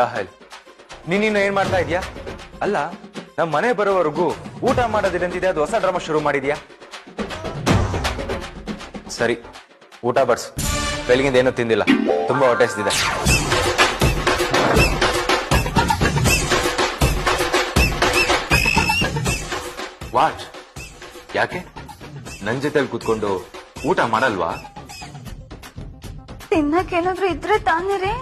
ದಾಹಲ್. ನೀನಿನ್ನು ಏನ್ ಮಾಡ್ತಾ ಇದೀಯಾ? ಅಲ್ಲ, ನಮ್ಮ ಮನೆ ಬರೋವರೆಗೂ ಊಟ ಮಾಡೋದಿರಂತಿದೆ, ಅದು ಹೊಸ ಡ್ರಾಮಾ ಶುರು ಮಾಡಿದ್ಯಾ? ಸರಿ, ಊಟ ಬಡ್ಸು. ಬೆಳಗಿಂದ ಏನೂ ತಿಂದಿಲ್ಲ, ತುಂಬಾ ಹೊಟ್ಟೆ ಹಸಿದಿದೆ. ವಾಟ್? ಯಾಕೆ ನನ್ ಜೊತೆಲಿ ಕೂತ್ಕೊಂಡು ಊಟ ಮಾಡಲ್ವಾ? ತಿನ್ನಕ್ಕೇನಾದ್ರೂ ಇದ್ರೆ ತಾನೇ ರೀ.